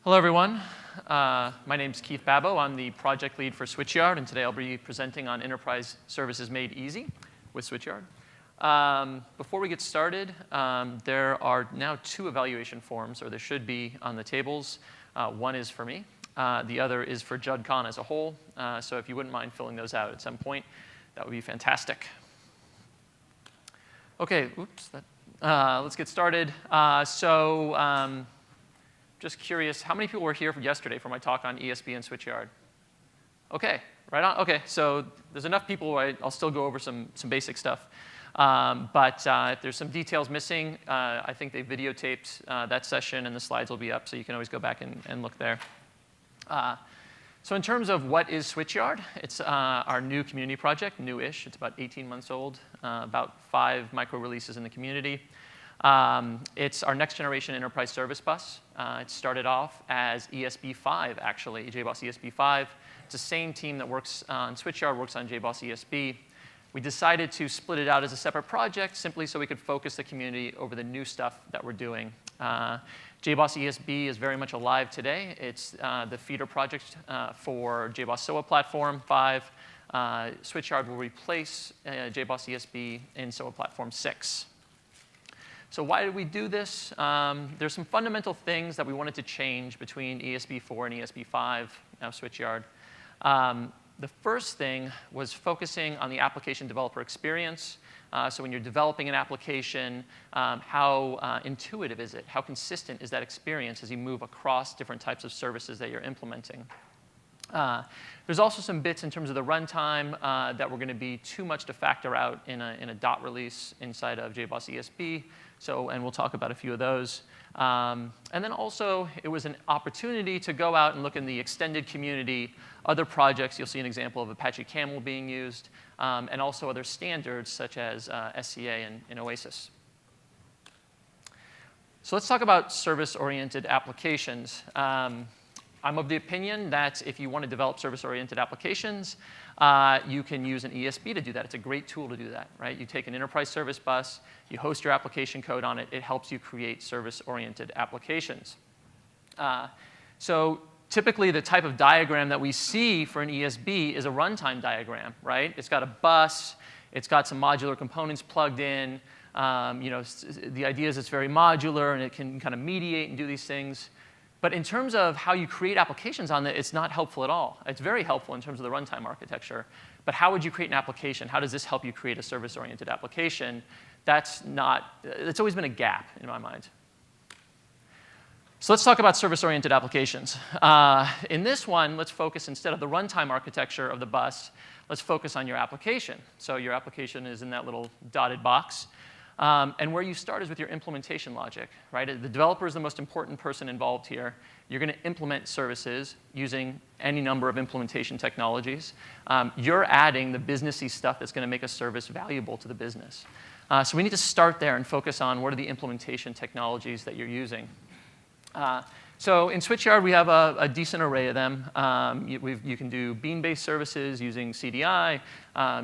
Hello, everyone. My name is Keith Babo. I'm the project lead for SwitchYard, and today I'll be presenting on Enterprise Services Made Easy with SwitchYard. Before we get started, there are now two evaluation forms, or there should be on the tables. One is for me. The other is for JUDCon as a whole. So if you wouldn't mind filling those out at some point, that would be fantastic. OK, let's get started. Just curious, how many people were here yesterday for my talk on ESB and SwitchYard? OK, right on. OK, so there's enough people. I'll still go over some basic stuff. But if there's some details missing, I think they videotaped that session, and the slides will be up, so you can always go back and look there. So in terms of what is SwitchYard, it's our new community project, new-ish. It's about 18 months old, about 5 micro-releases in the community. It's our next generation enterprise service bus. It started off as ESB5, actually, JBoss ESB5. It's the same team that works on SwitchYard, works on JBoss ESB. We decided to split it out as a separate project simply so we could focus the community over the new stuff that we're doing. JBoss ESB is very much alive today. It's the feeder project for JBoss SOA Platform 5. SwitchYard will replace JBoss ESB in SOA Platform 6. So why did we do this? There's some fundamental things that we wanted to change between ESB4 and ESB5, now SwitchYard. The first thing was focusing on the application developer experience. So when you're developing an application, how intuitive is it? How consistent is that experience as you move across different types of services that you're implementing? There's also some bits in terms of the runtime that were going to be too much to factor out in a dot release inside of JBoss ESB. And we'll talk about a few of those. And then also, it was an opportunity to go out and look in the extended community, other projects. You'll see an example of Apache Camel being used, and also other standards such as SCA and Oasis. So let's talk about service-oriented applications. I'm of the opinion that if you want to develop service-oriented applications, you can use an ESB to do that. It's a great tool to do that, right? You take an enterprise service bus, you host your application code on it. It helps you create service-oriented applications. So typically, the type of diagram that we see for an ESB is a runtime diagram, right? It's got a bus. It's got some modular components plugged in. The idea is it's very modular, and it can kind of mediate and do these things. But in terms of how you create applications on it, it's not helpful at all. It's very helpful in terms of the runtime architecture. But how would you create an application? How does this help you create a service-oriented application? It's always been a gap in my mind. So let's talk about service-oriented applications. In this one, let's focus, instead of the runtime architecture of the bus, let's focus on your application. So your application is in that little dotted box. And where you start is with your implementation logic, right? The developer is the most important person involved here. You're going to implement services using any number of implementation technologies. You're adding the businessy stuff that's going to make a service valuable to the business. So we need to start there and focus on what are the implementation technologies that you're using. So in SwitchYard, we have a decent array of them. You can do Bean-based services using CDI.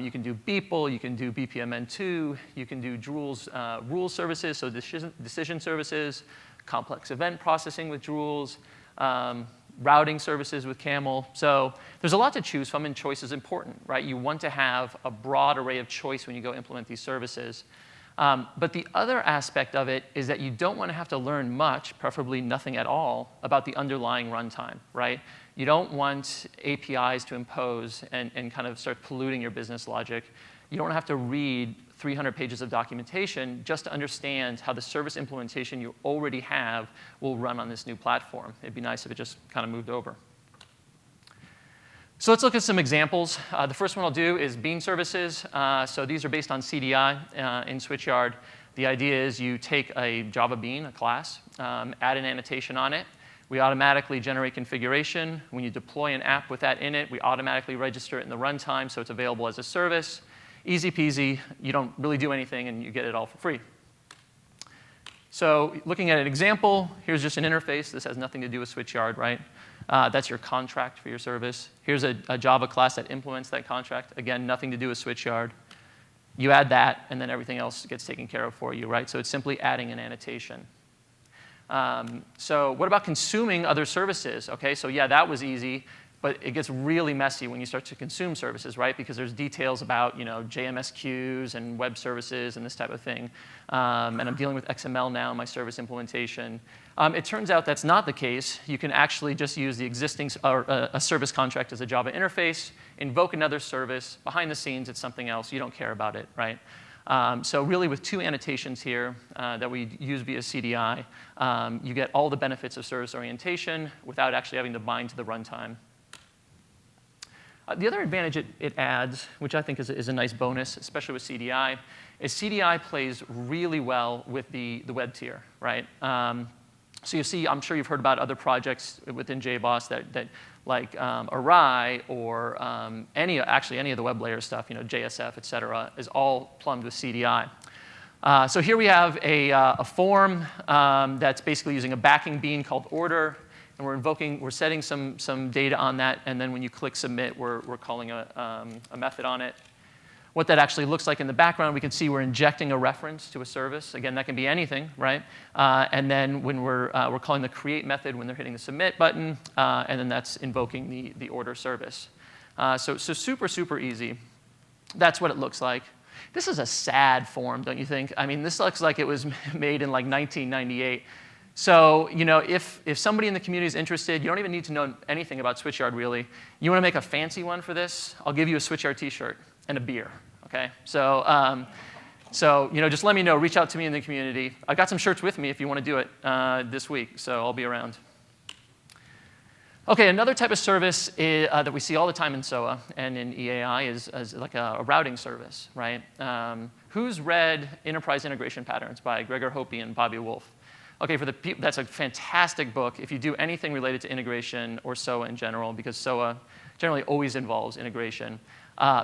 You can do Beeple. You can do BPMN2. You can do Drools rule services, so decision services, complex event processing with Drools, routing services with Camel. So there's a lot to choose from, and choice is important, right? You want to have a broad array of choice when you go implement these services. But the other aspect of it is that you don't want to have to learn much, preferably nothing at all, about the underlying runtime, right? You don't want APIs to impose and kind of start polluting your business logic. You don't have to read 300 pages of documentation just to understand how the service implementation you already have will run on this new platform. It'd be nice if it just kind of moved over. So let's look at some examples. The first one I'll do is Bean services. So these are based on CDI in SwitchYard. The idea is you take a Java Bean, a class, add an annotation on it. We automatically generate configuration. When you deploy an app with that in it, we automatically register it in the runtime, so it's available as a service. Easy peasy. You don't really do anything, and you get it all for free. So looking at an example, here's just an interface. This has nothing to do with SwitchYard, right? That's your contract for your service. Here's a Java class that implements that contract. Again, nothing to do with SwitchYard. You add that, and then everything else gets taken care of for you, right? So it's simply adding an annotation. So what about consuming other services? Okay, so yeah, that was easy. But it gets really messy when you start to consume services, right? Because there's details about JMS queues and web services and this type of thing. And I'm dealing with XML now in my service implementation. It turns out that's not the case. You can actually just use the existing a service contract as a Java interface, invoke another service. Behind the scenes, it's something else. You don't care about it, right? So really, with 2 annotations here that we use via CDI, you get all the benefits of service orientation without actually having to bind to the runtime. The other advantage it adds, which I think is a nice bonus, especially with CDI, is CDI plays really well with the web tier, right? So you see, I'm sure you've heard about other projects within JBoss that like Arai or any of the web layer stuff, JSF, et cetera, is all plumbed with CDI. So here we have a form that's basically using a backing bean called order. And we're setting some data on that, and then when you click submit, we're calling a method on it. What that actually looks like in the background, we can see we're injecting a reference to a service. Again, that can be anything, right? And then when we're calling the create method when they're hitting the submit button, and then that's invoking the order service. So super, super easy. That's what it looks like. This is a sad form, don't you think? I mean, this looks like it was made in like 1998. So if somebody in the community is interested, you don't even need to know anything about SwitchYard, really. You want to make a fancy one for this? I'll give you a SwitchYard T-shirt and a beer, OK? So just let me know. Reach out to me in the community. I got some shirts with me if you want to do it this week, so I'll be around. OK, another type of service that we see all the time in SOA and in EAI is like a routing service, right? Who's read Enterprise Integration Patterns by Gregor Hoppe and Bobby Wolf? OK, for the people, that's a fantastic book if you do anything related to integration or SOA in general, because SOA generally always involves integration.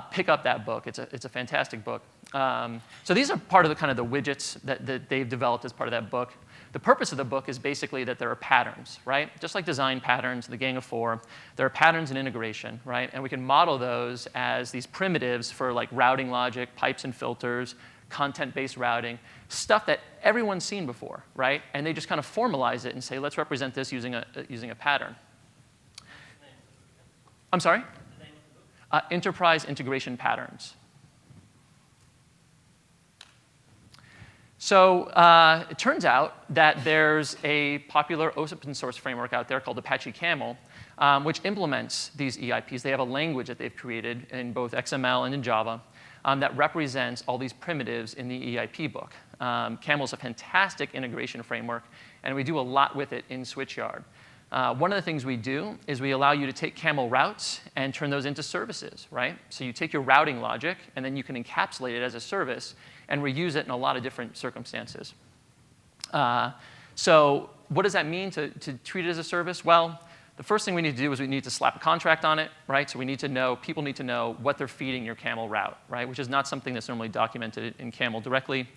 Pick up that book. It's a fantastic book. So these are part of the kind of the widgets that they've developed as part of that book. The purpose of the book is basically that there are patterns, right? Just like design patterns, the Gang of Four, there are patterns in integration, right? And we can model those as these primitives for like routing logic, pipes and filters, content-based routing, stuff that everyone's seen before, right? And they just kind of formalize it and say, let's represent this using a pattern. I'm sorry? Enterprise Integration Patterns. So it turns out that there's a popular open source framework out there called Apache Camel, which implements these EIPs. They have a language that they've created in both XML and in Java that represents all these primitives in the EIP book. Camel is a fantastic integration framework, and we do a lot with it in SwitchYard. One of the things we do is we allow you to take Camel routes and turn those into services, right? So you take your routing logic, and then you can encapsulate it as a service and reuse it in a lot of different circumstances. So what does that mean to treat it as a service? Well, the first thing we need to do is we need to slap a contract on it, right? So we need to know, people need to know what they're feeding your Camel route, right? Which is not something that's normally documented in Camel directly.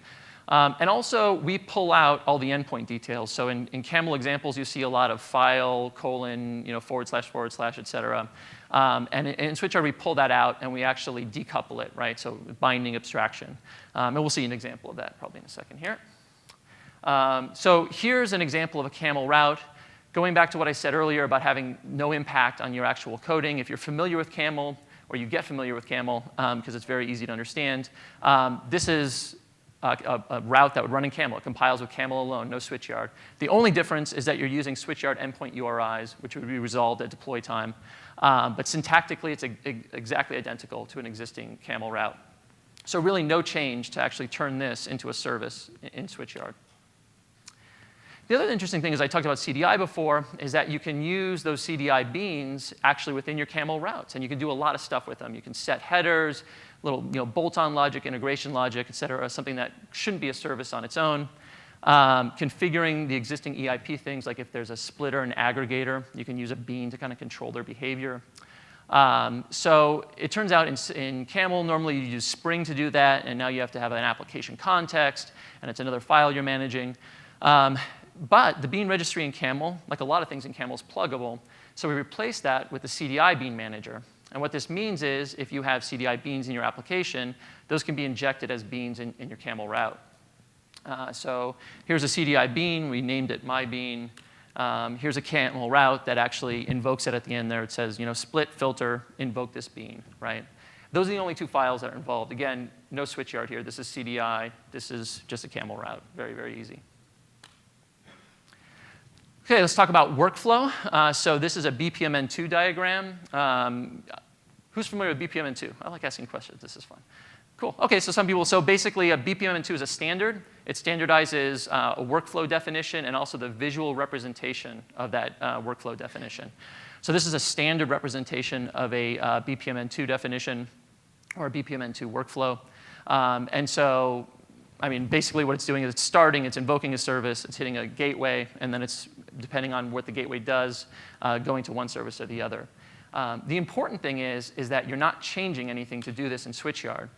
And also, we pull out all the endpoint details. So in Camel examples, you see a lot of file, colon, // et cetera. And in SwitchYard, we pull that out, and we actually decouple it, right? So binding abstraction. And we'll see an example of that probably in a second here. So here's an example of a Camel route. Going back to what I said earlier about having no impact on your actual coding, if you're familiar with Camel, or you get familiar with Camel, because it's very easy to understand, this is a route that would run in Camel. It compiles with Camel alone, no SwitchYard. The only difference is that you're using SwitchYard endpoint URIs, which would be resolved at deploy time. But syntactically, it's exactly identical to an existing Camel route. So really no change to actually turn this into a service in SwitchYard. The other interesting thing is I talked about CDI before, is that you can use those CDI beans actually within your Camel routes. And you can do a lot of stuff with them. You can set headers, little bolt-on logic, integration logic, et cetera, something that shouldn't be a service on its own. Configuring the existing EIP things, like if there's a splitter and aggregator, you can use a bean to kind of control their behavior. So it turns out in Camel, normally you use Spring to do that, and now you have to have an application context, and it's another file you're managing. But the bean registry in Camel, like a lot of things in Camel, is pluggable. So we replace that with the CDI bean manager. And what this means is if you have CDI beans in your application, those can be injected as beans in your Camel route. So here's a CDI Bean. We named it my bean. Here's a Camel route that actually invokes it at the end there. It says, split, filter, invoke this bean, right? Those are the only two files that are involved. Again, no SwitchYard here. This is CDI. This is just a Camel route. Very, very easy. OK, let's talk about workflow. So this is a BPMN2 diagram. Who's familiar with BPMN2? I like asking questions. This is fun. Cool. OK, so some people. So basically, a BPMN2 is a standard. It standardizes a workflow definition and also the visual representation of that workflow definition. So this is a standard representation of a BPMN2 definition or a BPMN2 workflow. And so, I mean, basically what it's doing is it's starting, it's invoking a service, it's hitting a gateway, and then it's, depending on what the gateway does, going to one service or the other. The important thing is that you're not changing anything to do this in SwitchYard.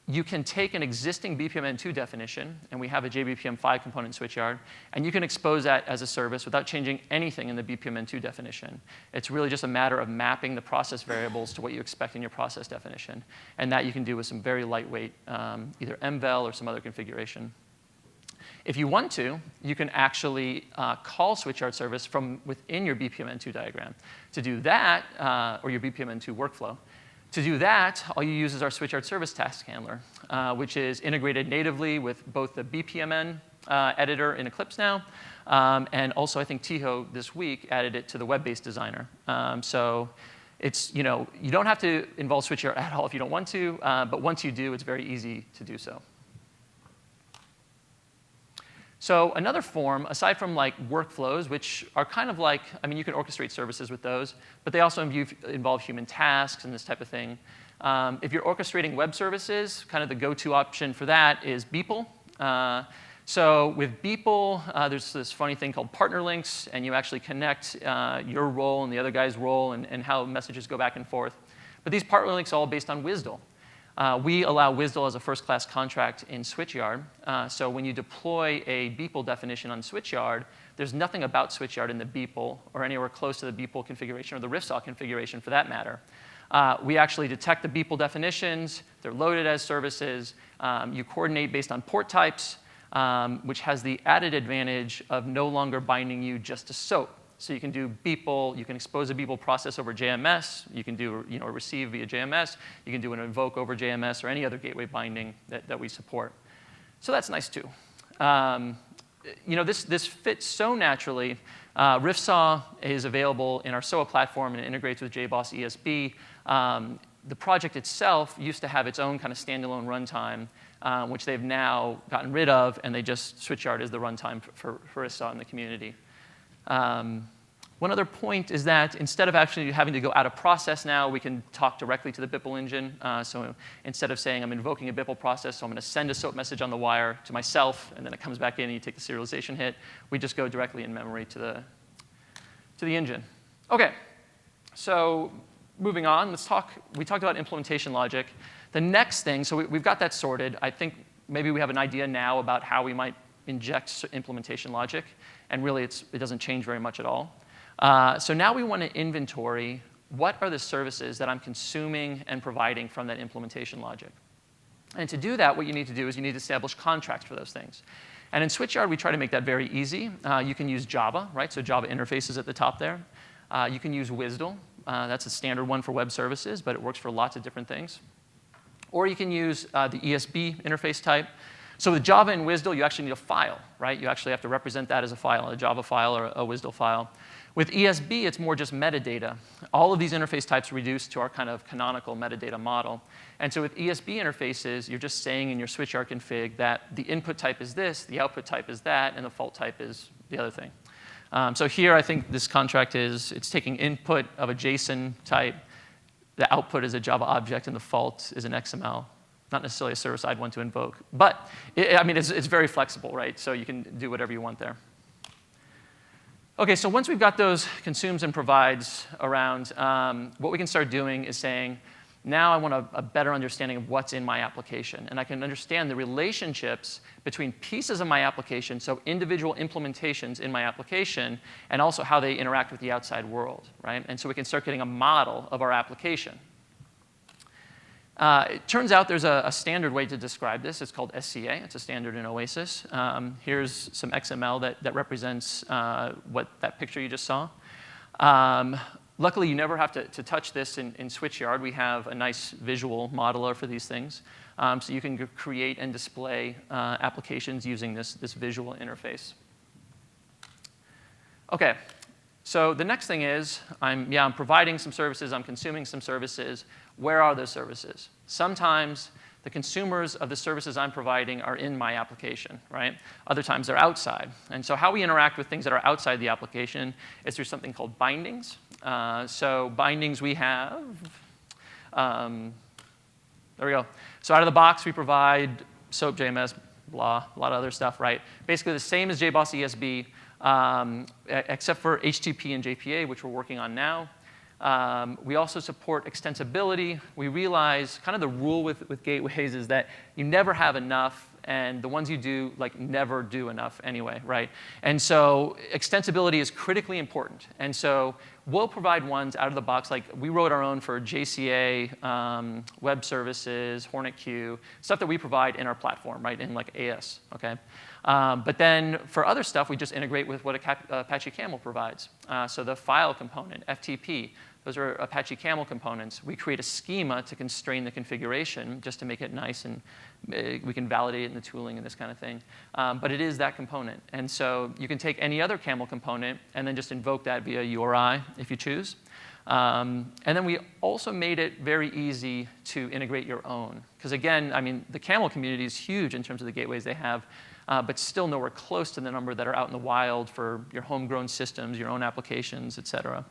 You can take an existing BPMN2 definition, and we have a JBPM5 component in SwitchYard, and you can expose that as a service without changing anything in the BPMN2 definition. It's really just a matter of mapping the process variables to what you expect in your process definition, and that you can do with some very lightweight, either MVEL or some other configuration. If you want to, you can actually call SwitchYard service from within your BPMN2 diagram. To do that, or your BPMN2 workflow, to do that, all you use is our SwitchYard service task handler, which is integrated natively with both the BPMN editor in Eclipse now, and also I think Tiho this week added it to the web-based designer. So it's, you don't have to involve SwitchYard at all if you don't want to, but once you do, it's very easy to do so. So another form, aside from like workflows, which are kind of like, I mean, you can orchestrate services with those, but they also involve human tasks and this type of thing. If you're orchestrating web services, kind of the go-to option for that is Beeple. So with Beeple, there's this funny thing called partner links, and you actually connect your role and the other guy's role and how messages go back and forth. But these partner links are all based on WSDL. We allow WSDL as a first-class contract in SwitchYard. So when you deploy a Beeple definition on SwitchYard, there's nothing about SwitchYard in the Beeple or anywhere close to the Beeple configuration or the RIFSAW configuration for that matter. We actually detect the Beeple definitions. They're loaded as services. You coordinate based on port types, which has the added advantage of no longer binding you just to SOAP. So you can do Beeple, you can expose a Beeple process over JMS, you can do a receive via JMS, you can do an invoke over JMS or any other gateway binding that we support. So that's nice too. This fits so naturally. RIFSAW is available in our SOA platform and it integrates with JBoss ESB. The project itself used to have its own kind of standalone runtime, which they've now gotten rid of, and they just SwitchYard is the runtime for RIFSAW in the community. One other point is that instead of actually having to go out of process now, we can talk directly to the Beeple engine. So instead of saying I'm invoking a Beeple process, so I'm going to send a SOAP message on the wire to myself, and then it comes back in and you take the serialization hit, we just go directly in memory to the engine. OK, so moving on, we talked about implementation logic. The next thing, so we've got that sorted. I think maybe we have an idea now about how we might inject implementation logic. And really, it doesn't change very much at all. So now we want to inventory what are the services that I'm consuming and providing from that implementation logic. And to do that, what you need to do is you need to establish contracts for those things. And in SwitchYard, we try to make that very easy. You can use Java, right? So Java interfaces at the top there. You can use WSDL. That's a standard one for web services, but it works for lots of different things. Or you can use the ESB interface type. So with Java and WSDL, you actually need a file, right? You actually have to represent that as a file, a Java file or a WSDL file. With ESB, it's more just metadata. All of these interface types reduce to our kind of canonical metadata model. And so with ESB interfaces, you're just saying in your SwitchYard config that the input type is this, the output type is that, and the fault type is the other thing. So here, I think this contract it's taking input of a JSON type, the output is a Java object, and the fault is an XML. Not necessarily a service I'd want to invoke. But it's very flexible, right? So you can do whatever you want there. OK, so once we've got those consumes and provides around, what we can start doing is saying, now I want a better understanding of what's in my application. And I can understand the relationships between pieces of my application, so individual implementations in my application, and also how they interact with the outside world, right? And so we can start getting a model of our application. It turns out there's a standard way to describe this. It's called SCA. It's a standard in Oasis. Here's some XML that represents what that picture you just saw. Luckily, you never have to touch this in SwitchYard. We have a nice visual modeler for these things. So you can create and display applications using this visual interface. OK, so the next thing is I'm providing some services. I'm consuming some services. Where are those services? Sometimes the consumers of the services I'm providing are in my application, right? Other times they're outside. And so how we interact with things that are outside the application is through something called bindings. So bindings we have. There we go. So out of the box, we provide SOAP, JMS, blah, a lot of other stuff, right? Basically the same as JBoss ESB, except for HTTP and JPA, which we're working on now. We also support extensibility. We realize kind of the rule with gateways is that you never have enough, and the ones you do never do enough anyway, right? And so extensibility is critically important. And so we'll provide ones out of the box. Like we wrote our own for JCA, web services, Hornet Q, stuff that we provide in our platform, right, in like AS, okay? But then for other stuff, we just integrate with what Apache Camel provides. So the file component, FTP, those are Apache Camel components. We create a schema to constrain the configuration just to make it nice, and we can validate it in the tooling and this kind of thing. But it is that component. And so you can take any other Camel component and then just invoke that via URI if you choose. And then we also made it very easy to integrate your own. Because again, I mean, the Camel community is huge in terms of the gateways they have. But still nowhere close to the number that are out in the wild for your homegrown systems, your own applications, et cetera.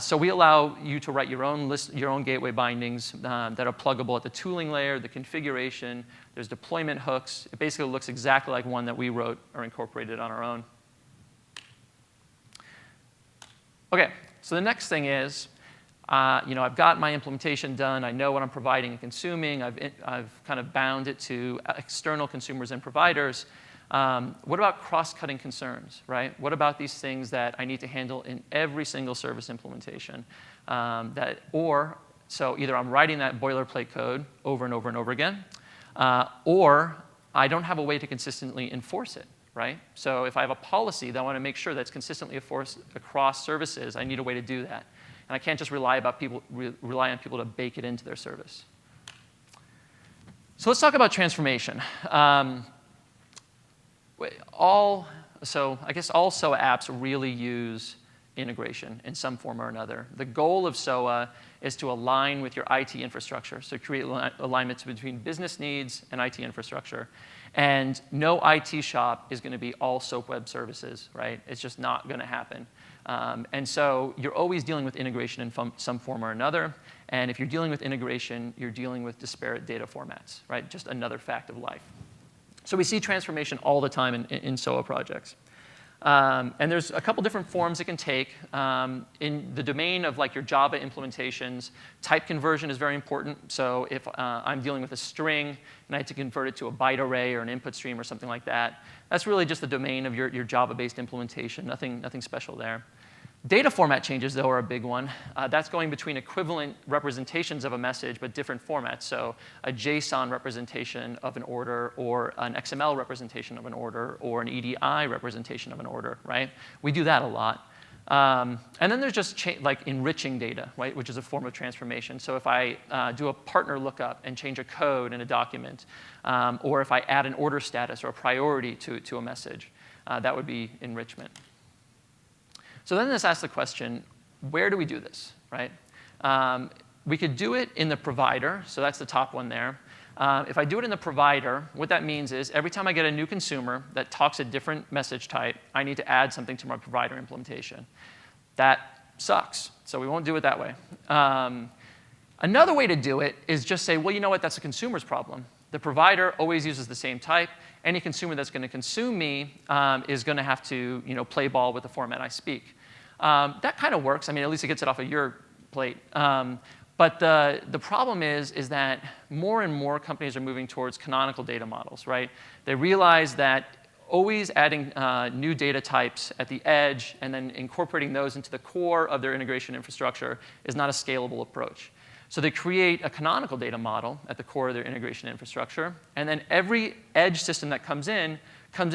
So we allow you to write your own gateway bindings that are pluggable at the tooling layer, the configuration. There's deployment hooks. It basically looks exactly like one that we wrote or incorporated on our own. OK, so the next thing is, I've got my implementation done. I know what I'm providing and consuming. I've kind of bound it to external consumers and providers. What about cross-cutting concerns, right? What about these things that I need to handle in every single service implementation? So either I'm writing that boilerplate code over and over and over again, or I don't have a way to consistently enforce it, right? So if I have a policy that I want to make sure that's consistently enforced across services, I need a way to do that. And I can't just rely on people to bake it into their service. So let's talk about transformation. So I guess all SOA apps really use integration in some form or another. The goal of SOA is to align with your IT infrastructure, so create alignments between business needs and IT infrastructure. And no IT shop is going to be all SOAP web services, right? It's just not going to happen. And so you're always dealing with integration in some form or another. And if you're dealing with integration, you're dealing with disparate data formats, right? Just another fact of life. So we see transformation all the time in SOA projects. And there's a couple different forms it can take. In the domain of like your Java implementations, type conversion is very important. So if I'm dealing with a string and I have to convert it to a byte array or an input stream or something like that, that's really just the domain of your Java-based implementation. Nothing special there. Data format changes, though, are a big one. That's going between equivalent representations of a message, but different formats. So a JSON representation of an order, or an XML representation of an order, or an EDI representation of an order, right? We do that a lot. And then there's just like enriching data, right, which is a form of transformation. So if I do a partner lookup and change a code in a document, or if I add an order status or a priority to a message, that would be enrichment. So then this asks the question, where do we do this, right? We could do it in the provider. So that's the top one there. If I do it in the provider, what that means is every time I get a new consumer that talks a different message type, I need to add something to my provider implementation. That sucks. So we won't do it that way. Another way to do it is just say, well, you know what? That's a consumer's problem. The provider always uses the same type. Any consumer that's going to consume me is going to have to play ball with the format I speak. That kind of works. I mean, at least it gets it off of your plate. But the problem is that more and more companies are moving towards canonical data models, right? They realize that always adding new data types at the edge and then incorporating those into the core of their integration infrastructure is not a scalable approach. So they create a canonical data model at the core of their integration infrastructure, and then every edge system that comes in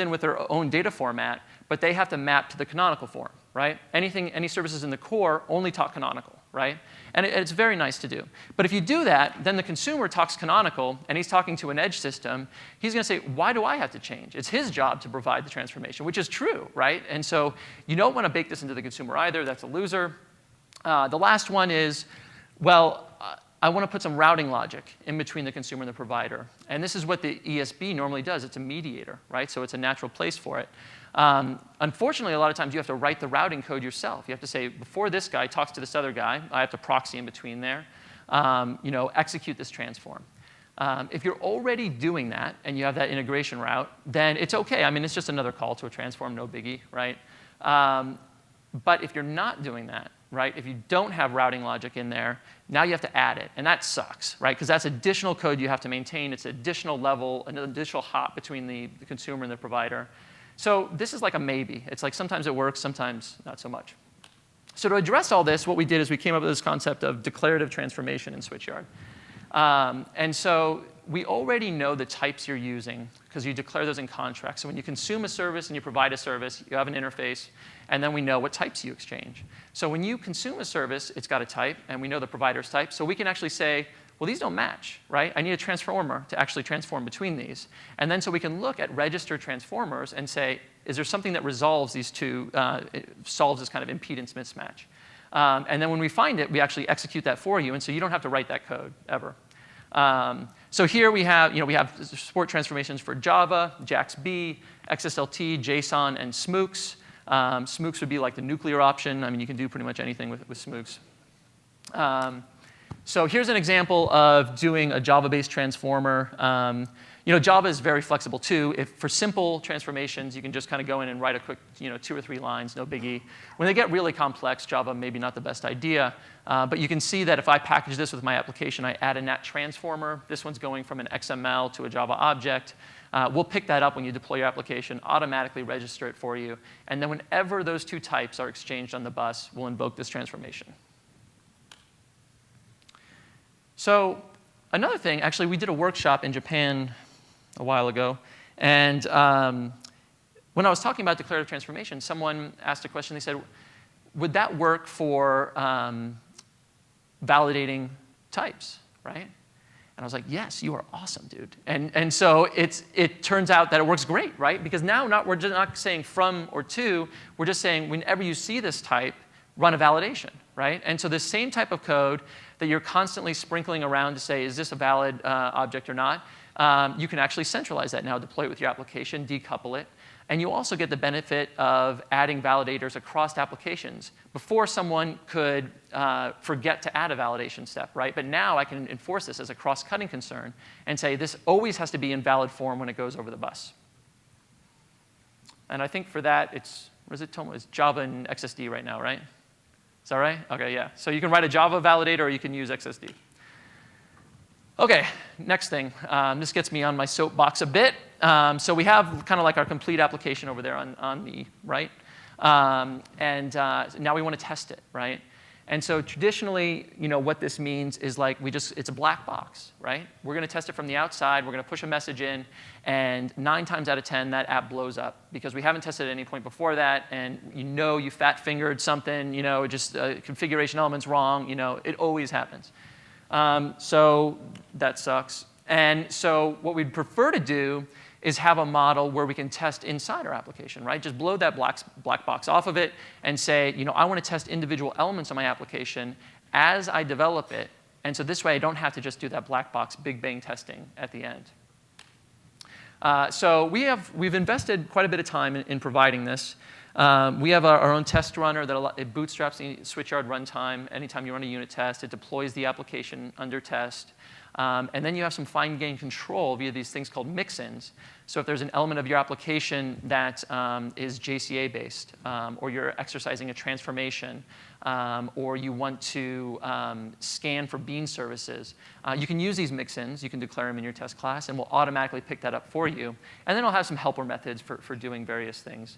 with their own data format, but they have to map to the canonical form, right? Any services in the core only talk canonical, right? And it's very nice to do. But if you do that, then the consumer talks canonical, and he's talking to an edge system. He's going to say, why do I have to change? It's his job to provide the transformation, which is true, right? And so you don't want to bake this into the consumer either. That's a loser. The last one is, well, I want to put some routing logic in between the consumer and the provider. And this is what the ESB normally does. It's a mediator, right? So it's a natural place for it. Unfortunately, a lot of times you have to write the routing code yourself. You have to say, before this guy talks to this other guy, I have to proxy in between there, execute this transform. If you're already doing that and you have that integration route, then it's OK. I mean, it's just another call to a transform, no biggie, right? But if you're not doing that, right, if you don't have routing logic in there, now you have to add it. And that sucks, right? Because that's additional code you have to maintain. It's an additional level, an additional hop between the consumer and the provider. So this is like a maybe. It's like sometimes it works, sometimes not so much. So to address all this, what we did is we came up with this concept of declarative transformation in SwitchYard. And so we already know the types you're using because you declare those in contracts. So when you consume a service and you provide a service, you have an interface, and then we know what types you exchange. So when you consume a service, it's got a type, and we know the provider's type. So we can actually say, well, these don't match, right? I need a transformer to actually transform between these. And then so we can look at registered transformers and say, is there something that resolves these two, solves this kind of impedance mismatch? And then when we find it, we actually execute that for you. And so you don't have to write that code ever. So here we have support transformations for Java, JAX-B, XSLT, JSON, and SMOOCs. SMOOCs would be like the nuclear option. I mean, you can do pretty much anything with SMOOCs. So here's an example of doing a Java-based transformer. Java is very flexible too. For simple transformations, you can just kind of go in and write a quick 2 or 3 lines, no biggie. When they get really complex, Java maybe not the best idea. But you can see that if I package this with my application, I add a NAT transformer. This one's going from an XML to a Java object. We'll pick that up when you deploy your application, automatically register it for you. And then whenever those two types are exchanged on the bus, we'll invoke this transformation. So another thing, actually, we did a workshop in Japan a while ago. And when I was talking about declarative transformation, someone asked a question. They said, would that work for validating types, right? And I was like, yes, you are awesome, dude. And so it turns out that it works great, right? Because now we're just not saying from or to. We're just saying whenever you see this type, run a validation, right? And so the same type of code that you're constantly sprinkling around to say, is this a valid object or not, you can actually centralize that now, deploy it with your application, decouple it. And you also get the benefit of adding validators across applications. Before, someone could forget to add a validation step, right? But now I can enforce this as a cross-cutting concern and say this always has to be in valid form when it goes over the bus. And I think for that, it's Java and XSD right now, right? Is that right? OK, yeah. So you can write a Java validator, or you can use XSD. OK, next thing. This gets me on my soapbox a bit. So we have kind of like our complete application over there on the right. And now we want to test it, right? And so traditionally, what this means is like it's a black box, right? We're going to test it from the outside. We're going to push a message in. And 9 times out of 10, that app blows up because we haven't tested at any point before that. And you fat-fingered something, just configuration element's wrong. It always happens. So that sucks. And so what we'd prefer to do is have a model where we can test inside our application, right? Just blow that black box off of it and say, I want to test individual elements of my application as I develop it. And so this way, I don't have to just do that black box big bang testing at the end. So we've invested quite a bit of time in providing this. We have our own test runner that it bootstraps the SwitchYard runtime. Anytime you run a unit test, it deploys the application under test. And then you have some fine-grained control via these things called mix-ins. So if there's an element of your application that is JCA-based, or you're exercising a transformation, or you want to scan for Bean services, you can use these mix-ins. You can declare them in your test class, and we'll automatically pick that up for you. And then I'll have some helper methods for doing various things.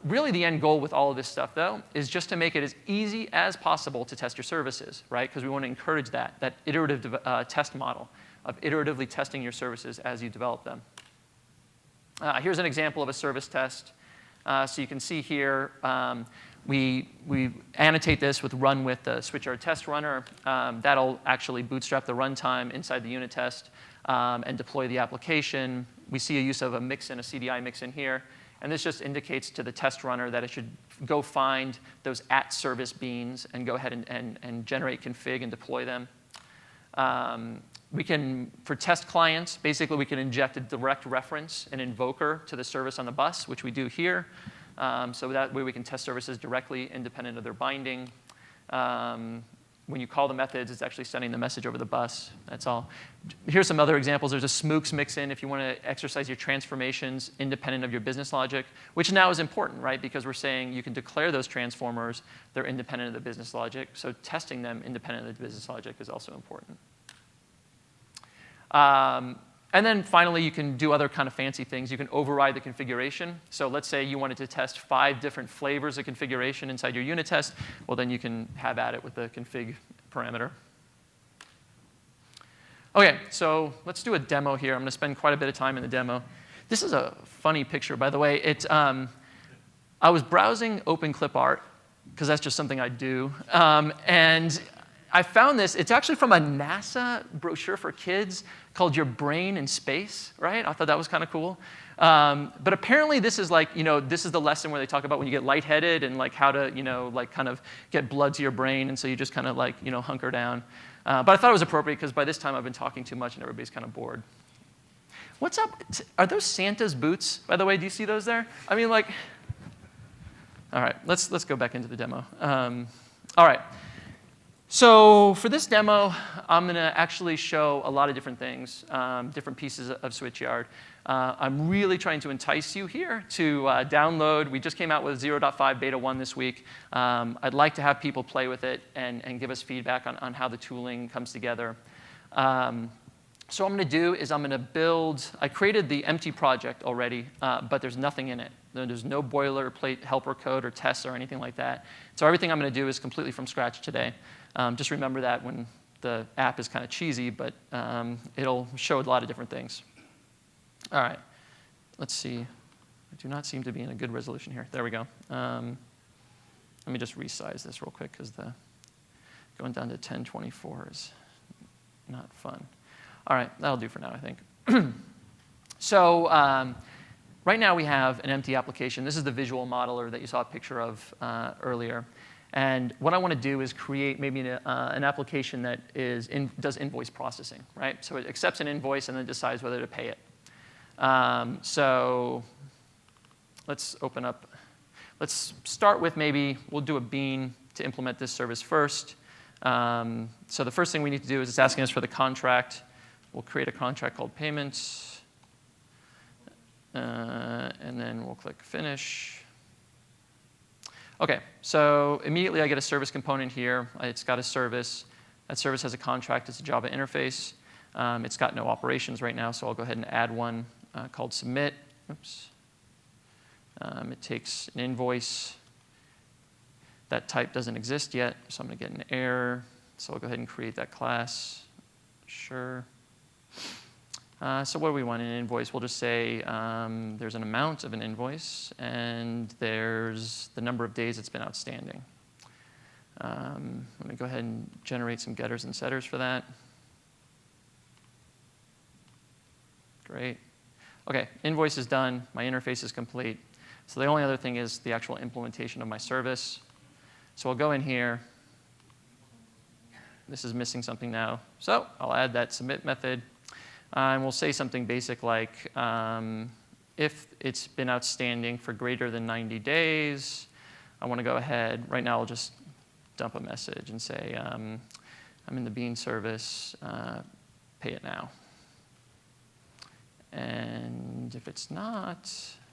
Really, the end goal with all of this stuff, though, is just to make it as easy as possible to test your services, right? Because we want to encourage that iterative test model of iteratively testing your services as you develop them. Here's an example of a service test. So you can see here, we annotate this with run with the SwitchYard test runner. That'll actually bootstrap the runtime inside the unit test and deploy the application. We see a use of a mixin, a CDI mixin here. And this just indicates to the test runner that it should go find those at-service beans and go ahead and generate config and deploy them. We can, for test clients, basically we can inject a direct reference, an invoker to the service on the bus, which we do here. So that way we can test services directly, independent of their binding. When you call the methods, it's actually sending the message over the bus. That's all. Here's some other examples. There's a smooks mixin if you want to exercise your transformations independent of your business logic, which now is important, right? Because we're saying you can declare those transformers. They're independent of the business logic. So testing them independent of the business logic is also important. And then finally, you can do other kind of fancy things. You can override the configuration. So let's say you wanted to test 5 different flavors of configuration inside your unit test. Well, then you can have at it with the config parameter. OK, so let's do a demo here. I'm going to spend quite a bit of time in the demo. This is a funny picture, by the way. I was browsing OpenClipArt, because that's just something I do. And I found this. It's actually from a NASA brochure for kids called Your Brain in Space, right? I thought that was kind of cool. But apparently this is like, this is the lesson where they talk about when you get lightheaded and like how to, like kind of get blood to your brain. And so you just kind of like, hunker down. But I thought it was appropriate because by this time I've been talking too much and everybody's kind of bored. What's up? Are those Santa's boots, by the way? Do you see those there? I mean, like, all right, let's go back into the demo. All right. So for this demo, I'm going to actually show a lot of different things, different pieces of SwitchYard. I'm really trying to entice you here to download. We just came out with 0.5 beta 1 this week. I'd like to have people play with it and give us feedback on how the tooling comes together. So what I'm going to do is I'm going to build. I created the empty project already, but there's nothing in it. There's no boilerplate helper code or tests or anything like that. So everything I'm going to do is completely from scratch today. Just remember that when the app is kind of cheesy, but it'll show a lot of different things. All right, let's see. I do not seem to be in a good resolution here. There we go. Let me just resize this real quick because going down to 1024 is not fun. All right, that'll do for now, I think. So right now we have an empty application. This is the visual modeler that you saw a picture of earlier. And what I want to do is create maybe an application that does invoice processing, right? So it accepts an invoice and then decides whether to pay it. So let's open up. Let's start with maybe we'll do a bean to implement this service first. So the first thing we need to do is it's asking us for the contract. We'll create a contract called payments. And then we'll click finish. OK, so immediately I get a service component here. It's got a service. That service has a contract. It's a Java interface. It's got no operations right now, so I'll go ahead and add one called submit. Oops. It takes an invoice. That type doesn't exist yet, so I'm going to get an error. So I'll go ahead and create that class. Sure. So what do we want in an invoice? We'll just say there's an amount of an invoice, and there's the number of days it's been outstanding. Let me go ahead and generate some getters and setters for that. Great. OK, invoice is done. My interface is complete. So the only other thing is the actual implementation of my service. So I'll go in here. This is missing something now. So I'll add that submit method. And we'll say something basic like, if it's been outstanding for greater than 90 days, I want to go ahead. Right now, I'll just dump a message and say, I'm in the Bean service. Pay it now. And if it's not,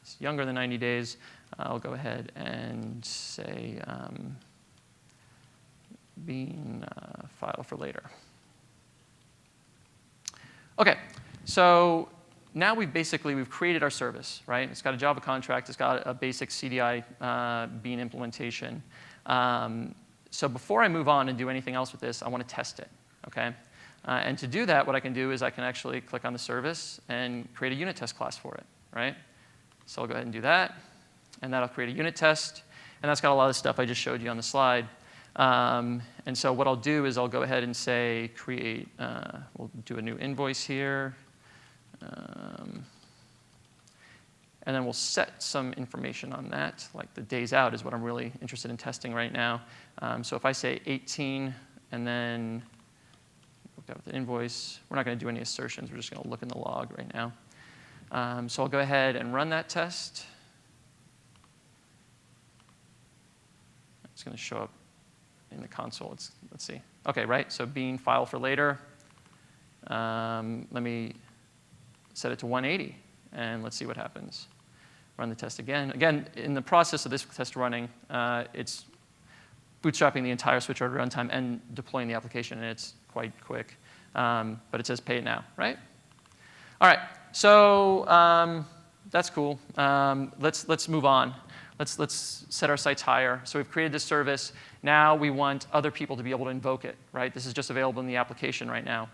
it's younger than 90 days, I'll go ahead and say, Bean file for later. OK, so now we've created our service, right? It's got a Java contract. It's got a basic CDI Bean implementation. So before I move on and do anything else with this, I want to test it, okay? And to do that, what I can do is I can actually click on the service and create a unit test class for it, right? So I'll go ahead and do that, and that'll create a unit test. And that's got a lot of stuff I just showed you on the slide. And so what I'll do is I'll go ahead and say create, we'll do a new invoice here. And then we'll set some information on that, like the days out is what I'm really interested in testing right now. So if I say 18 and then look out with the invoice, we're not going to do any assertions. We're just going to look in the log right now. So I'll go ahead and run that test. It's going to show up in the console. Let's see. OK, right? So Bean file for later. Let me set it to 180, and let's see what happens. Run the test again. Again, in the process of this test running, it's bootstrapping the entire SwitchYard runtime and deploying the application, and it's quite quick. But it says pay it now, right? All right, so that's cool. Let's move on. Let's set our sights higher. So we've created this service. Now we want other people to be able to invoke it, right? This is just available in the application right now.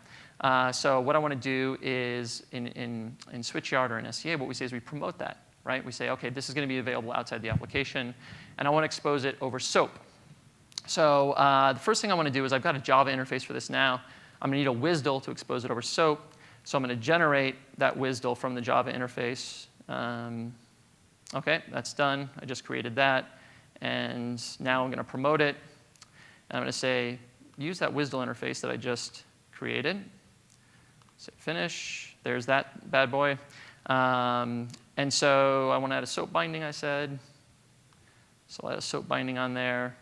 So what I want to do is in SwitchYard or in SCA, what we say is we promote that, right? We say, OK, this is going to be available outside the application, and I want to expose it over SOAP. So the first thing I want to do is I've got a Java interface for this now. I'm going to need a WSDL to expose it over SOAP. So I'm going to generate that WSDL from the Java interface. OK, that's done. I just created that. And now I'm going to promote it. And I'm going to say, use that WSDL interface that I just created. Say finish. There's that bad boy. And so I want to add a SOAP binding, I said. So I'll add a SOAP binding on there.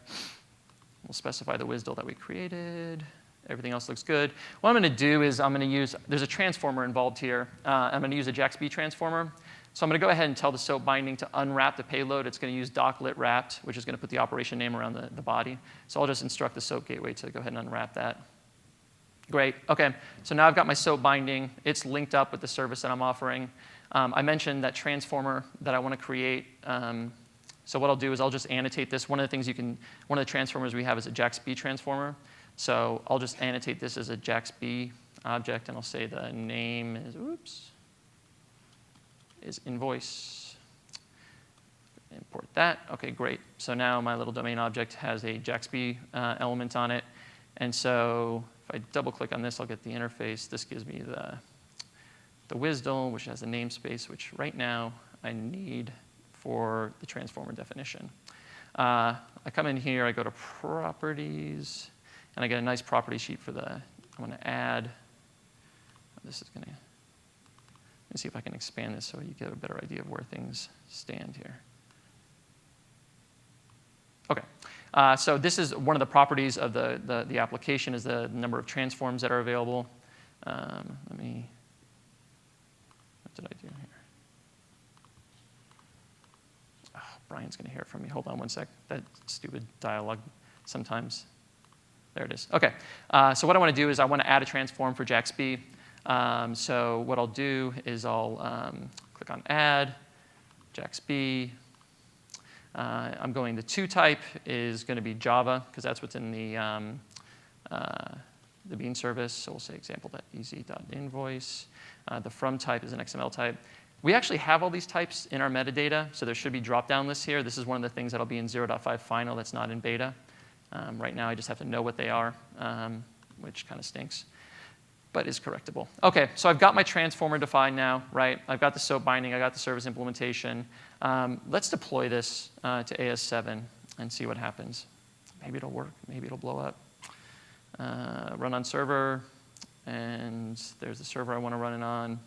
We'll specify the WSDL that we created. Everything else looks good. What I'm going to do is I'm going to use, there's a transformer involved here. I'm going to use a JAX-B transformer. So I'm going to go ahead and tell the SOAP binding to unwrap the payload. It's going to use doclit wrapped, which is going to put the operation name around the body. So I'll just instruct the SOAP gateway to go ahead and unwrap that. Great. OK, so now I've got my SOAP binding. It's linked up with the service that I'm offering. I mentioned that transformer that I want to create. So what I'll do is I'll just annotate this. One of the transformers we have is a JAX-B transformer. So I'll just annotate this as a JAX-B object, and I'll say the name is invoice. Import that. OK, great. So now my little domain object has a JAX-B element on it. And so if I double click on this, I'll get the interface. This gives me the WSDL, which has a namespace, which right now I need for the transformer definition. I come in here, I go to properties, and I get a nice property sheet for I want to add. This is going to, let me see if I can expand this so you get a better idea of where things stand here. OK, so this is one of the properties of the application is the number of transforms that are available. What did I do here? Oh, Brian's going to hear it from me. Hold on one sec. That stupid dialogue sometimes. There it is. OK, so what I want to do is I want to add a transform for JAX-B. So what I'll do is I'll click on Add, JAX-B. I'm going the to type is going to be Java, because that's what's in the Bean service. So we'll say example.ez.invoice. The from type is an XML type. We actually have all these types in our metadata, so there should be drop-down lists here. This is one of the things that'll be in 0.5 final that's not in beta. Right now, I just have to know what they are, which kind of stinks, but is correctable. OK, so I've got my transformer defined now, right? I've got the SOAP binding. I got the service implementation. Let's deploy this to AS7 and see what happens. Maybe it'll work. Maybe it'll blow up. Run on server. And there's the server I want to run it on.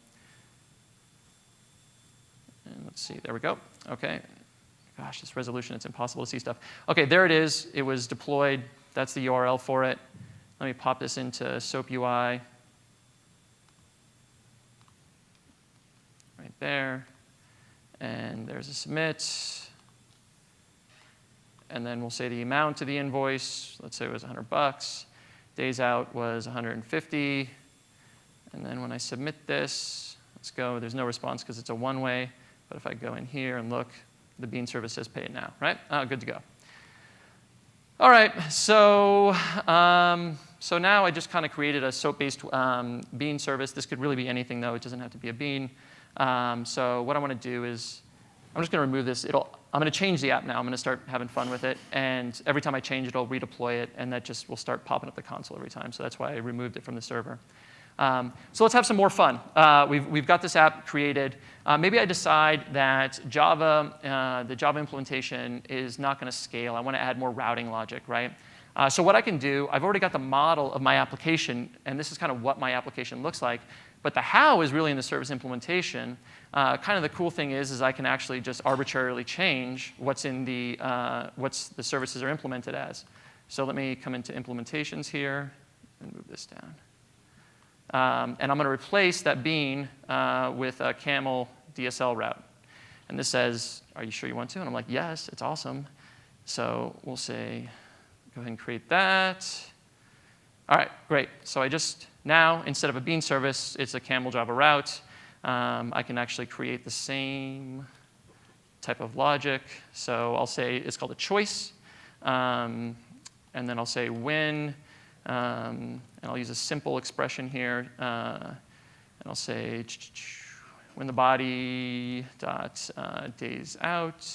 And let's see. There we go. OK. Gosh, this resolution, it's impossible to see stuff. OK, there it is. It was deployed. That's the URL for it. Let me pop this into SOAP UI. Right there. And there's a submit. And then we'll say the amount of the invoice. Let's say it was $100. Days out was 150. And then when I submit this, Let's go. There's no response because it's a one-way. But if I go in here and look, the Bean service says pay it now, right? Good to go. All right, so now I just kind of created a SOAP-based Bean service. This could really be anything, though. It doesn't have to be a Bean. So what I want to do is I'm just going to remove this. I'm going to change the app now. I'm going to start having fun with it. And every time I change it, I'll redeploy it. And that just will start popping up the console every time. So that's why I removed it from the server. So let's have some more fun. We've got this app created. Maybe I decide that Java, the Java implementation is not going to scale. I want to add more routing logic, right? So what I can do, I've already got the model of my application. And this is kind of what my application looks like. But the how is really in the service implementation. Kind of the cool thing is I can actually just arbitrarily change what's in what's the services are implemented as. So let me come into implementations here and move this down. And I'm going to replace that Bean with a Camel DSL route. And this says, are you sure you want to? And I'm like, yes, it's awesome. So we'll say, go ahead and create that. All right, great. So now, instead of a Bean service, it's a Camel Java route. I can actually create the same type of logic. So I'll say it's called a choice. And then I'll say when. And I'll use a simple expression here. And I'll say when the body dot days out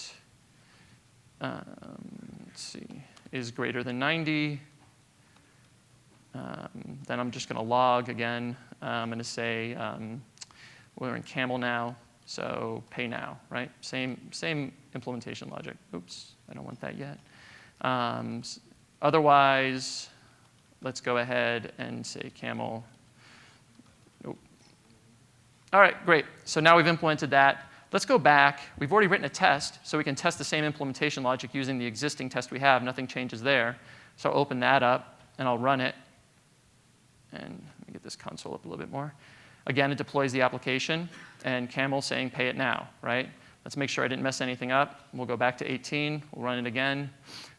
let's see, is greater than 90. Then I'm just going to log again. I'm going to say we're in Camel now, so pay now, right? Same implementation logic. Oops, I don't want that yet. Otherwise, let's go ahead and say Camel. Nope. All right, great. So now we've implemented that. Let's go back. We've already written a test, so we can test the same implementation logic using the existing test we have. Nothing changes there. So I'll open that up, and I'll run it. And let me get this console up a little bit more. Again, it deploys the application, and Camel saying pay it now, right? Let's make sure I didn't mess anything up. We'll go back to 18. We'll run it again.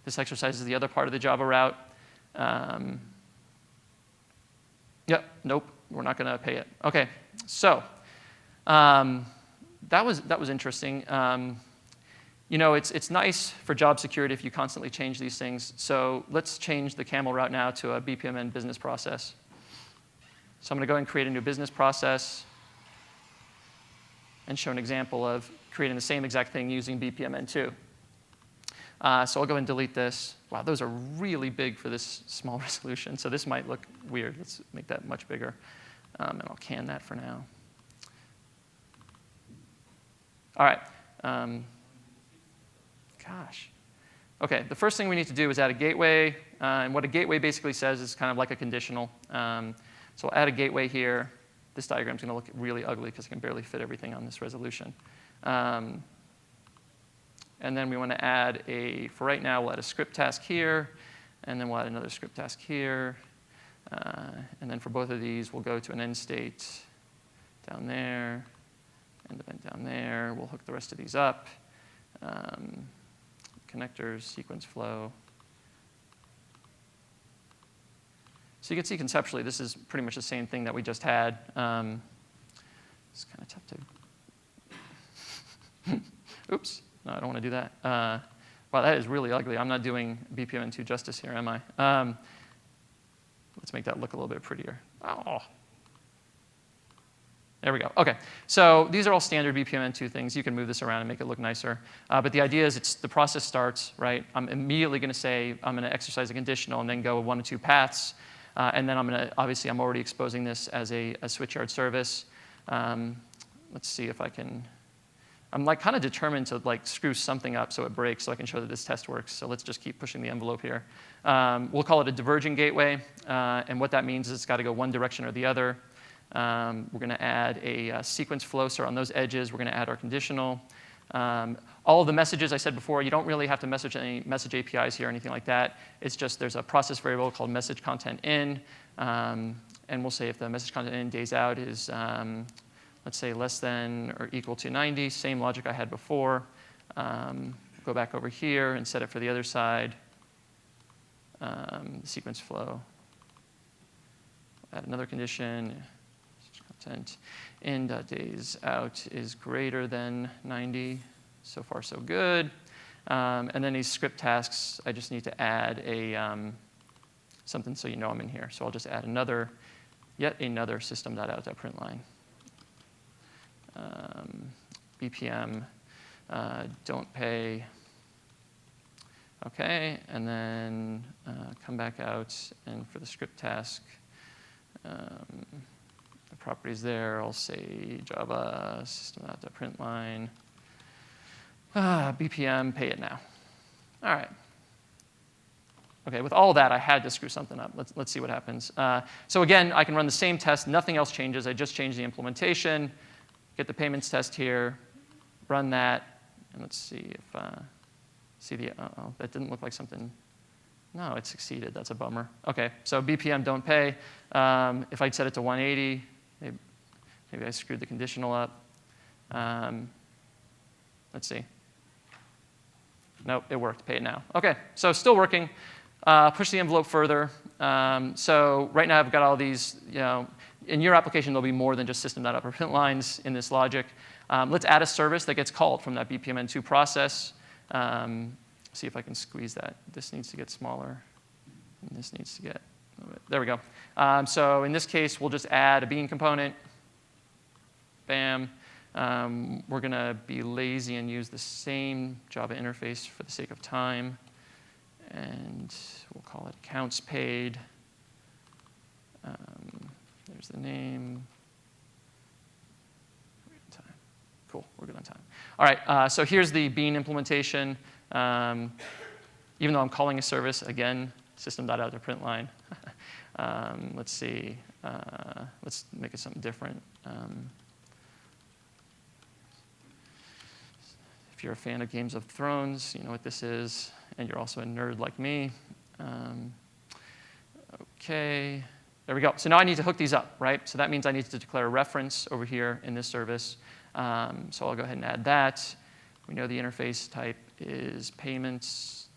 This exercises the other part of the Java route. Yep, nope, we're not going to pay it. OK, so that was interesting. You know, it's nice for job security if you constantly change these things. So let's change the Camel route now to a BPMN business process. So I'm going to go and create a new business process and show an example of creating the same exact thing using BPMN2. So I'll go and delete this. Wow, those are really big for this small resolution. So this might look weird. Let's make that much bigger. And I'll can that for now. All right. Gosh. OK, the first thing we need to do is add a gateway. And what a gateway basically says is kind of like a conditional. So I'll add a gateway here. This diagram's going to look really ugly because I can barely fit everything on this resolution. And then we want to add for right now, we'll add a script task here. And then we'll add another script task here. And then for both of these, we'll go to an end state down there, end event down there. We'll hook the rest of these up. Connectors, sequence flow. So you can see conceptually, this is pretty much the same thing that we just had. It's kind of tough to. Oops. No, I don't want to do that. Wow, that is really ugly. I'm not doing BPMN2 justice here, am I? Let's make that look a little bit prettier. Oh. There we go. OK, so these are all standard BPMN2 things. You can move this around and make it look nicer. But the idea is the process starts, right? I'm immediately going to say I'm going to exercise a conditional and then go one of two paths. And then obviously, I'm already exposing this as a SwitchYard service. Let's see if I can. I'm kind of determined to screw something up so it breaks so I can show that this test works. So let's just keep pushing the envelope here. We'll call it a diverging gateway. And what that means is it's got to go one direction or the other. We're going to add a sequence flow. So on those edges, we're going to add our conditional. All of the messages I said before, you don't really have to message any message APIs here or anything like that. It's just there's a process variable called message content in. And we'll say if the message content in days out is let's say less than or equal to 90, same logic I had before. Go back over here and set it for the other side. The sequence flow. Add another condition. content in.days out is greater than 90. So far, so good. And then these script tasks, I just need to add a something so you know I'm in here. So I'll just add yet another system.out.println. BPM don't pay. OK, and then come back out, and for the script task, the properties there, I'll say Java system.out.println. BPM, pay it now. All right. OK, with all that, I had to screw something up. Let's see what happens. So again, I can run the same test. Nothing else changes. I just changed the implementation. Get the payments test here. Run that. And let's see if uh-oh, that didn't look like something. No, it succeeded. That's a bummer. OK, so BPM don't pay. If I'd set it to 180, maybe I screwed the conditional up. Let's see. Nope, it worked. Pay it now. OK, so still working. Push the envelope further. So right now I've got all these, in your application there'll be more than just system.out.print lines in this logic. Let's add a service that gets called from that BPMN2 process. See if I can squeeze that. This needs to get smaller. And this needs to get, there we go. So in this case, we'll just add a bean component. Bam. We're going to be lazy and use the same Java interface for the sake of time. And we'll call it accounts paid. There's the name. Cool, we're good on time. All right, so here's the Bean implementation. Even though I'm calling a service, again, system.out.println. Let's see. Let's make it something different. If you're a fan of Games of Thrones, you know what this is, and you're also a nerd like me. OK, there we go. So now I need to hook these up, right? So that means I need to declare a reference over here in this service. So I'll go ahead and add that. We know the interface type is payments.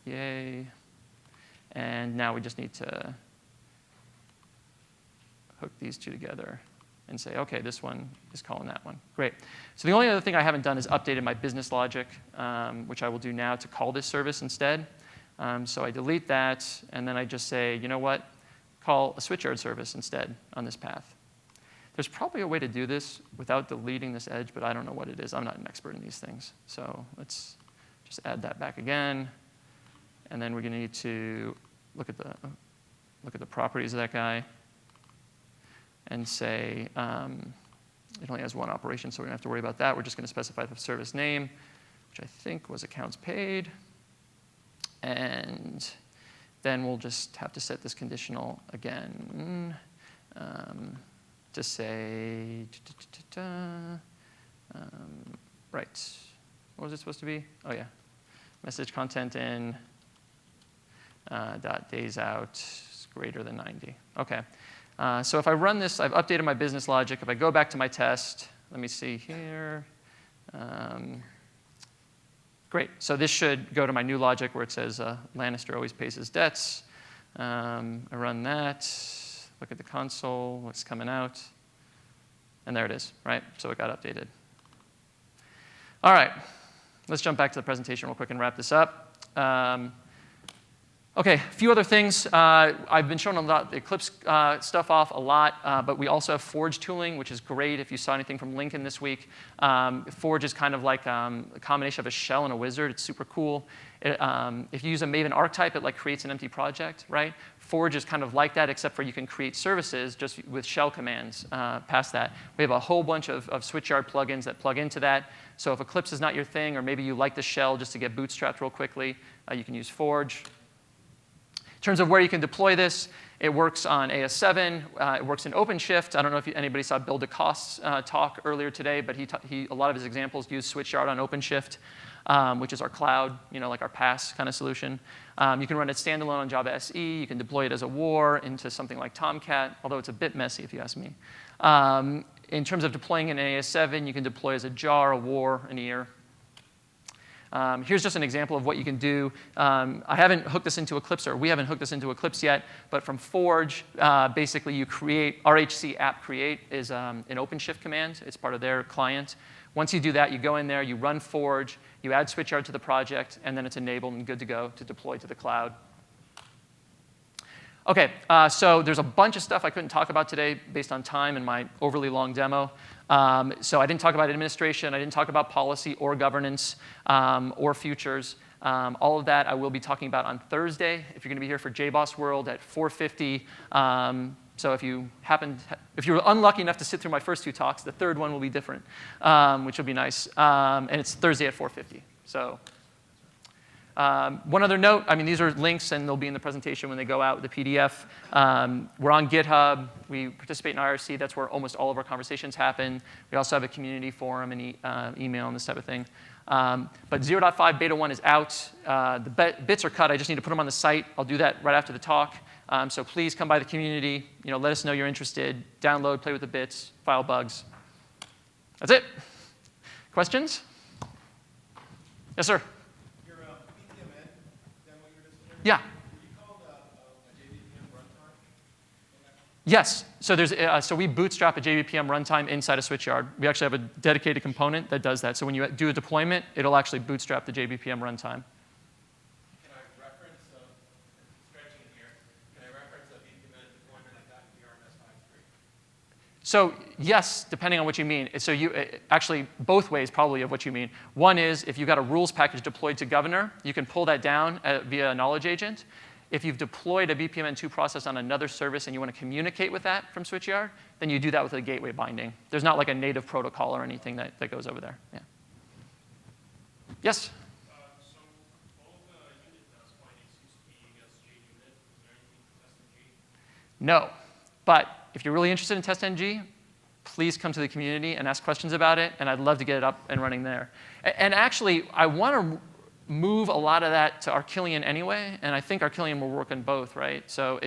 Yay. And now we just need to hook these two together and say, OK, this one is calling that one. Great. So the only other thing I haven't done is updated my business logic, which I will do now to call this service instead. So I delete that, and then I just say, you know what? Call a SwitchYard service instead on this path. There's probably a way to do this without deleting this edge, but I don't know what it is. I'm not an expert in these things. So let's just add that back again. And then we're going to need to look at the properties of that guy and say it only has one operation, so we don't have to worry about that. We're just going to specify the service name, which I think was accounts paid. And then we'll just have to set this conditional again to say, right, what was it supposed to be? Oh, yeah, message content in dot days out is greater than 90. OK. So if I run this, I've updated my business logic. If I go back to my test, let me see here. Great. So this should go to my new logic where it says Lannister always pays his debts. I run that. Look at the console, what's coming out. And there it is, right? So it got updated. All right. Let's jump back to the presentation real quick and wrap this up. OK, a few other things. I've been showing a lot the Eclipse stuff off a lot, but we also have Forge tooling, which is great if you saw anything from Lincoln this week. Forge is kind of like a combination of a shell and a wizard. It's super cool. If you use a Maven archetype, it creates an empty project, right? Forge is kind of like that, except for you can create services just with shell commands past that. We have a whole bunch of SwitchYard plugins that plug into that. So if Eclipse is not your thing, or maybe you like the shell just to get bootstrapped real quickly, you can use Forge. In terms of where you can deploy this, it works on AS7. It works in OpenShift. I don't know if anybody saw Bill DeCost's talk earlier today, but a lot of his examples use SwitchYard on OpenShift, which is our cloud, like our PaaS kind of solution. You can run it standalone on Java SE. You can deploy it as a war into something like Tomcat, although it's a bit messy if you ask me. In terms of deploying in AS7, you can deploy as a jar, a war, an ear. Here's just an example of what you can do. I haven't hooked this into Eclipse, or we haven't hooked this into Eclipse yet, but from Forge, basically you create, RHC app create is an OpenShift command. It's part of their client. Once you do that, you go in there, you run Forge, you add SwitchYard to the project, and then it's enabled and good to go to deploy to the cloud. OK, so there's a bunch of stuff I couldn't talk about today based on time and my overly long demo. So I didn't talk about administration. I didn't talk about policy or governance or futures. All of that I will be talking about on Thursday if you're going to be here for JBoss World at 4:50. So if you're unlucky enough to sit through my first two talks, the third one will be different, which will be nice. And it's Thursday at 4:50. So one other note, I mean, these are links, and they'll be in the presentation when they go out with the PDF. We're on GitHub. We participate in IRC. That's where almost all of our conversations happen. We also have a community forum and email and this type of thing. But 0.5 beta 1 is out. The bits are cut. I just need to put them on the site. I'll do that right after the talk. So please come by the community. Let us know you're interested. Download, play with the bits, file bugs. That's it. Questions? Yes, sir. Yeah. Yes. So so we bootstrap a JVPM runtime inside a SwitchYard. We actually have a dedicated component that does that. So when you do a deployment, it'll actually bootstrap the JVPM runtime. Can I reference stretching here? Can I reference a BPMN deployment like that in VRMS 5.3? So yes, depending on what you mean. So actually, both ways probably of what you mean. One is if you've got a rules package deployed to Governor, you can pull that down via a knowledge agent. If you've deployed a BPMN2 process on another service and you want to communicate with that from SwitchYard, then you do that with a gateway binding. There's not like a native protocol or anything that goes over there. Yeah. Yes? So all the unit does findings used to be against JUnit. Is there anything for TestNG? No. But if you're really interested in TestNG, please come to the community and ask questions about it, and I'd love to get it up and running there. And actually, I want to move a lot of that to Archillion anyway, and I think Archillion will work on both, right? So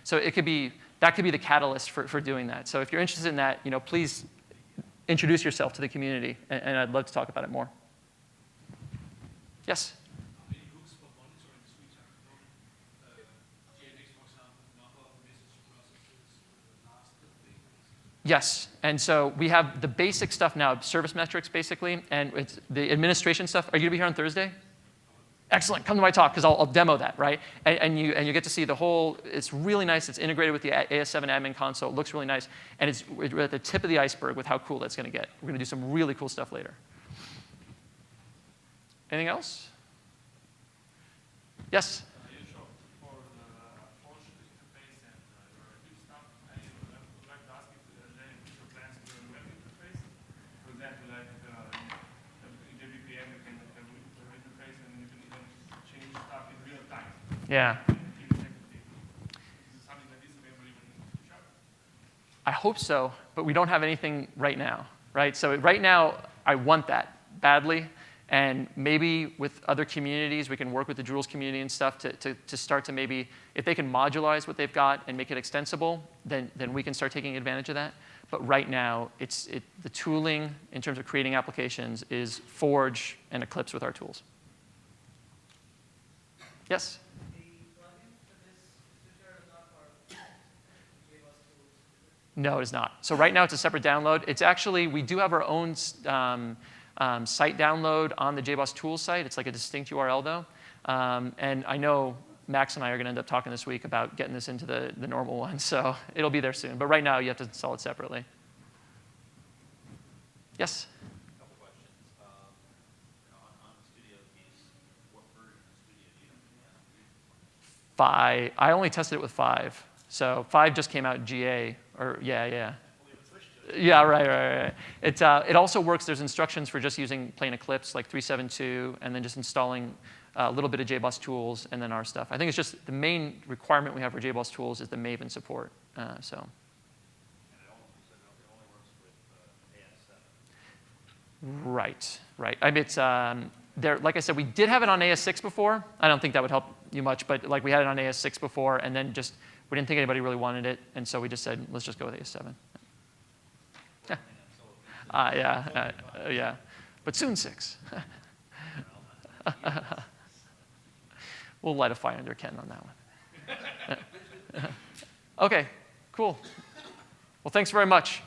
so it could be that could be the catalyst for doing that. So if you're interested in that, please introduce yourself to the community, and I'd love to talk about it more. Yes. Yes, and so we have the basic stuff now, service metrics basically, and it's the administration stuff. Are you gonna be here on Thursday? Excellent, come to my talk because I'll demo that, right? And you get to see the whole, it's really nice, it's integrated with the AS7 admin console, it looks really nice, and we're at the tip of the iceberg with how cool that's gonna get. We're gonna do some really cool stuff later. Anything else? Yes? Yeah. I hope so, but we don't have anything right now, right? So right now, I want that badly, and maybe with other communities, we can work with the Drools community and stuff to start to maybe, if they can modularize what they've got and make it extensible, then we can start taking advantage of that. But right now, the tooling in terms of creating applications is Forge and Eclipse with our tools. Yes? No, it is not. So right now, it's a separate download. It's actually, we do have our own site download on the JBoss Tools site. It's like a distinct URL, though. And I know Max and I are going to end up talking this week about getting this into the normal one. So it'll be there soon. But right now, you have to install it separately. Yes? A couple questions. On the Studio piece, what version of Studio do you have? 5. I only tested it with 5. So 5 just came out in GA. Yeah, right. It also works. There's instructions for just using plain Eclipse, like 3.7.2, and then just installing a little bit of JBoss Tools and then our stuff. I think it's just the main requirement we have for JBoss Tools is the Maven support. And it only works with AS7. Right. I mean, it's like I said, we did have it on AS6 before. I don't think that would help you much, but like we had it on AS6 before, and then just we didn't think anybody really wanted it, and so we just said, let's just go with AS7. Yeah. Yeah. But soon 6. We'll light a fire under Ken on that one. OK, cool. Well, thanks very much.